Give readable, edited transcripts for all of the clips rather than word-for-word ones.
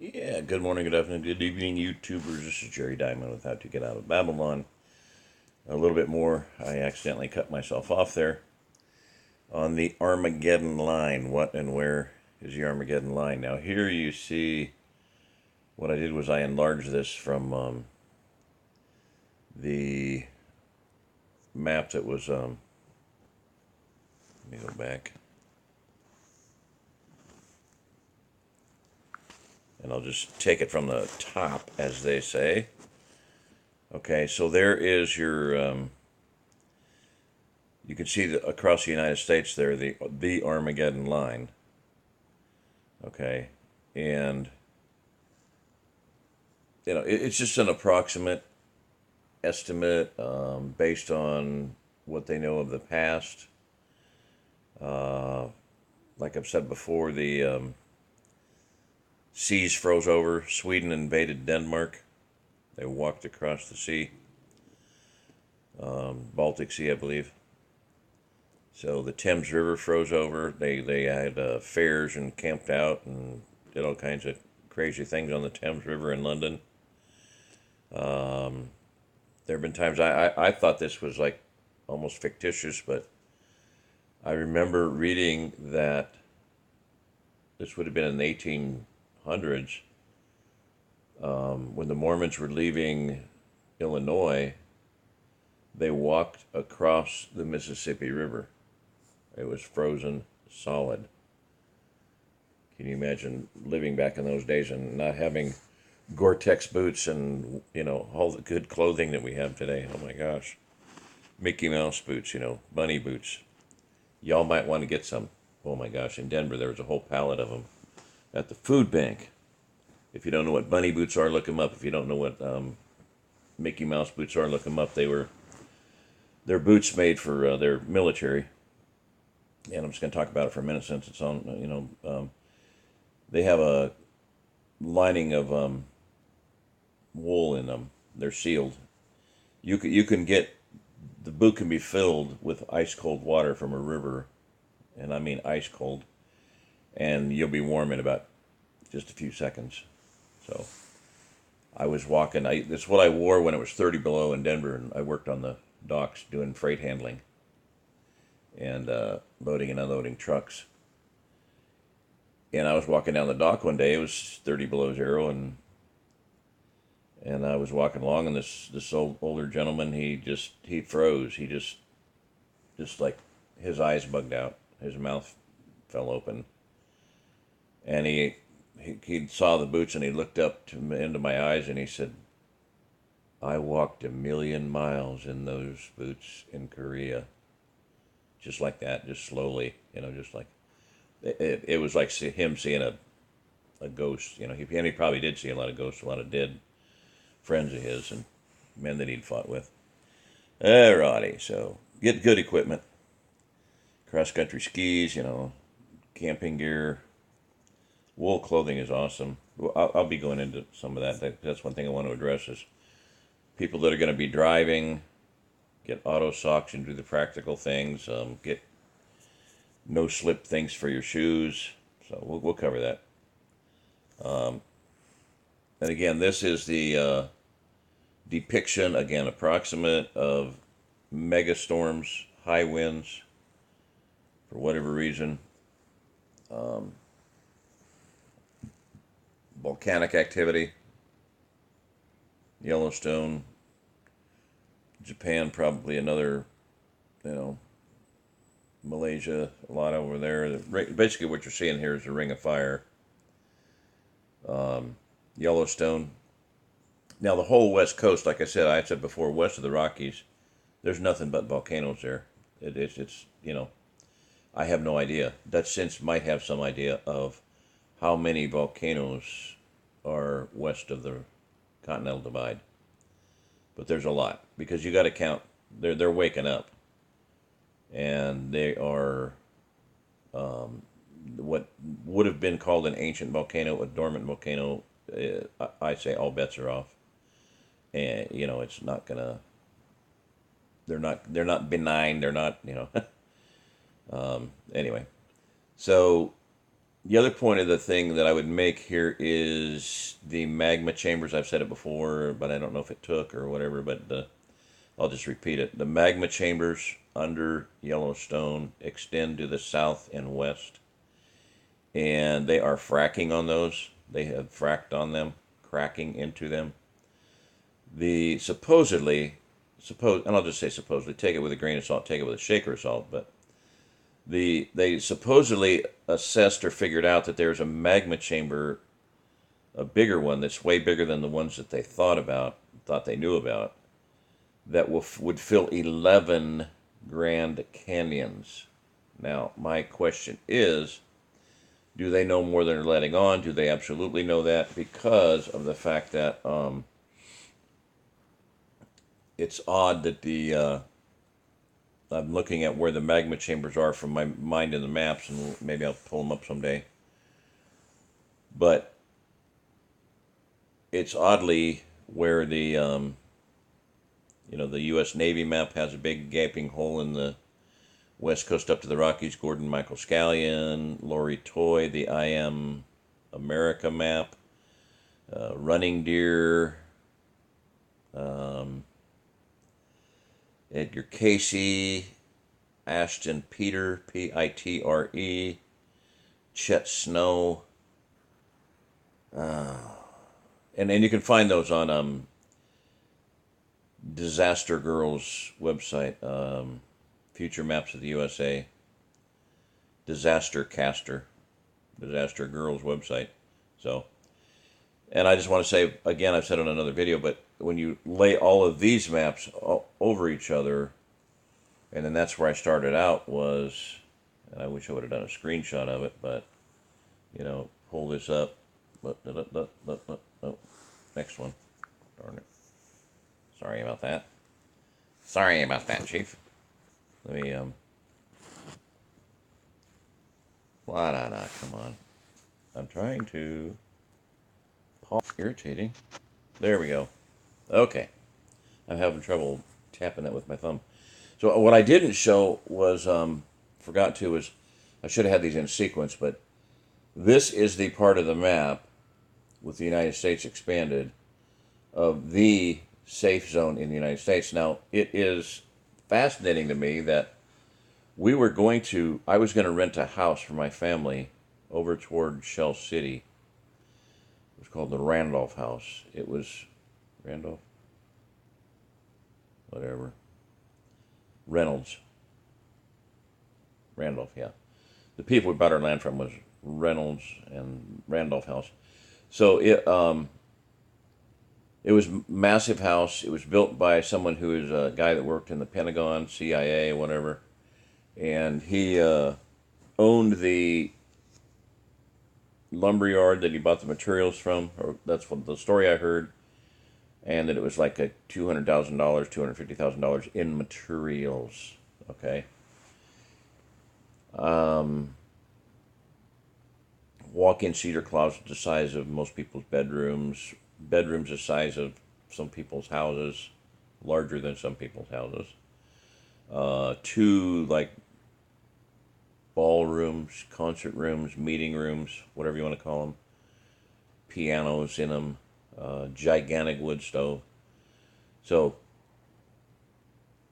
Yeah, good morning, good afternoon, good evening, YouTubers. This is Jerry Diamond with How to Get Out of Babylon. A little bit more. I accidentally cut myself off there on the Armageddon line. What and where is the Armageddon line? Now, here you see what I did was I enlarged this from the map that was. Let me go back. And I'll just take it from the top, as they say. Okay, so there is your. You can see across the United States there the Armageddon line. Okay, and it's just an approximate estimate based on what they know of the past. Like I've said before, the seas froze over. Sweden invaded Denmark. They walked across the sea, Baltic Sea, I believe. So the Thames River froze over. They had fairs and camped out and did all kinds of crazy things on the Thames River in London. There have been times I thought this was like almost fictitious, but I remember reading that this would have been in the 1800s when the Mormons were leaving Illinois. They walked across the Mississippi River. It was frozen solid. Can you imagine living back in those days and not having Gore-Tex boots and, all the good clothing that we have today? Oh my gosh. Mickey Mouse boots, bunny boots. Y'all might want to get some. Oh my gosh, in Denver there was a whole pallet of them at the food bank. If you don't know what bunny boots are, look them up. If you don't know what Mickey Mouse boots are, look them up. They're boots made for their military. And I'm just going to talk about it for a minute since it's on, they have a lining of wool in them. They're sealed. You can get, the boot can be filled with ice cold water from a river, and I mean ice cold, and you'll be warm in about just a few seconds. So I was walking, that's what I wore when it was 30 below in Denver, and I worked on the docks doing freight handling and loading and unloading trucks. And I was walking down the dock one day. It was 30 below zero, and I was walking along, and this older gentleman, he froze. He just like his eyes bugged out, his mouth fell open, and he saw the boots, and he looked up into my eyes, and he said, "I walked 1,000,000 miles in those boots in Korea." Just like that, just slowly, just like it was like him seeing a ghost. He probably did see a lot of ghosts, a lot of dead friends of his and men that he'd fought with. Alrighty, so get good equipment, cross country skis, camping gear, wool clothing is awesome. I'll be going into some of that. That's one thing I want to address is people that are going to be driving. Get auto socks and do the practical things. Get no slip things for your shoes. So we'll cover that. And again, this is the depiction, again, approximate of mega storms, high winds, for whatever reason. Volcanic activity. Yellowstone. Japan, probably another, Malaysia, a lot over there. Basically, what you're seeing here is a ring of fire. Yellowstone. Now, the whole West Coast, like I said before, west of the Rockies, there's nothing but volcanoes there. It's I have no idea. Dutch Sense might have some idea of how many volcanoes are west of the Continental Divide. But there's a lot because you got to count. They're waking up, and they are what would have been called an ancient volcano, a dormant volcano. I say all bets are off, and it's not gonna. They're not benign. They're not. Anyway, so the other point of the thing that I would make here is the magma chambers. I've said it before, but I don't know if it took or whatever, but I'll just repeat it. The magma chambers under Yellowstone extend to the south and west, and they are fracking on those. They have fracked on them, cracking into them. The and I'll just say supposedly, take it with a grain of salt, take it with a shaker of salt, but they supposedly assessed or figured out that there's a magma chamber, a bigger one that's way bigger than the ones that they thought they knew about, that would fill 11 Grand Canyons. Now, my question is, do they know more than they're letting on? Do they absolutely know that? Because of the fact that it's odd that I'm looking at where the magma chambers are from my mind in the maps, and maybe I'll pull them up someday. But it's oddly where the the U.S. Navy map has a big gaping hole in the west coast up to the Rockies. Gordon Michael Scallion, Lori Toy, the I Am America map, Running Deer, Edgar Casey, Ashton Peter, Pitre, Chet Snow, and you can find those on Disaster Girls website, Future Maps of the USA, Disaster Girls website. So, and I just want to say again, I've said it on another video, but when you lay all of these maps over each other, and then that's where I started out was, and I wish I would have done a screenshot of it, but pull this up. Oh, next one. Darn it. Sorry about that. Sorry about that, Chief. Let me, come on. I'm trying to pause. Irritating. There we go. Okay. I'm having trouble tapping that with my thumb. So what I didn't show was, forgot to, was I should have had these in sequence, but this is the part of the map with the United States expanded of the safe zone in the United States. Now, it is fascinating to me that I was going to rent a house for my family over toward Shell City. It was called the Randolph House. It was Randolph? Whatever. Reynolds. Randolph, yeah. The people we bought our land from was Reynolds and Randolph House. So it was a massive house. It was built by someone who is a guy that worked in the Pentagon, CIA, whatever. And he owned the lumberyard that he bought the materials from, or that's what the story I heard. And that it was like a $200,000, $250,000 in materials. Okay. Walk-in cedar closet the size of most people's bedrooms. Bedrooms the size of some people's houses, larger than some people's houses. 2 like ballrooms, concert rooms, meeting rooms, whatever you want to call them. Pianos in them. Gigantic wood stove. So,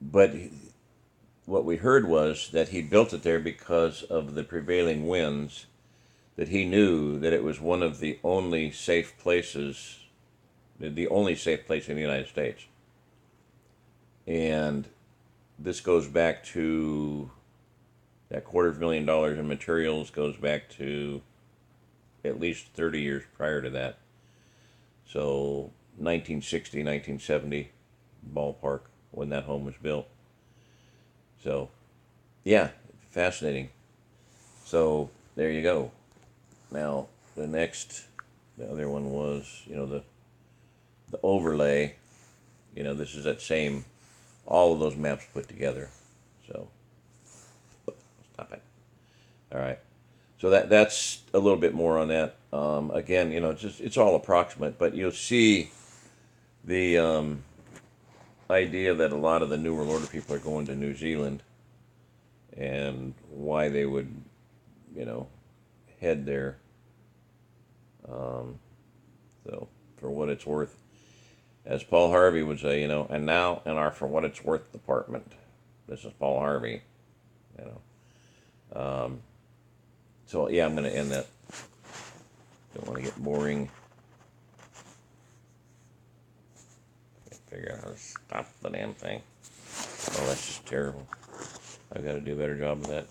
but what we heard was that he built it there because of the prevailing winds, that he knew that it was one of the only safe places, the only safe place in the United States. And this goes back to that $250,000 in materials, goes back to at least 30 years prior to that. So 1960, 1970 ballpark when that home was built. So, yeah, fascinating. So there you go. Now the other one was, the overlay. This is that same, all of those maps put together. So stop it. All right. So that's a little bit more on that. Again, it's all approximate, but you'll see the idea that a lot of the New World Order people are going to New Zealand, and why they would, head there. So, for what it's worth, as Paul Harvey would say, and now in our For What It's Worth department, this is Paul Harvey, you know. So, yeah, I'm going to end that. Don't want to get boring. Can't figure out how to stop the damn thing. Oh, that's just terrible. I've got to do a better job of that.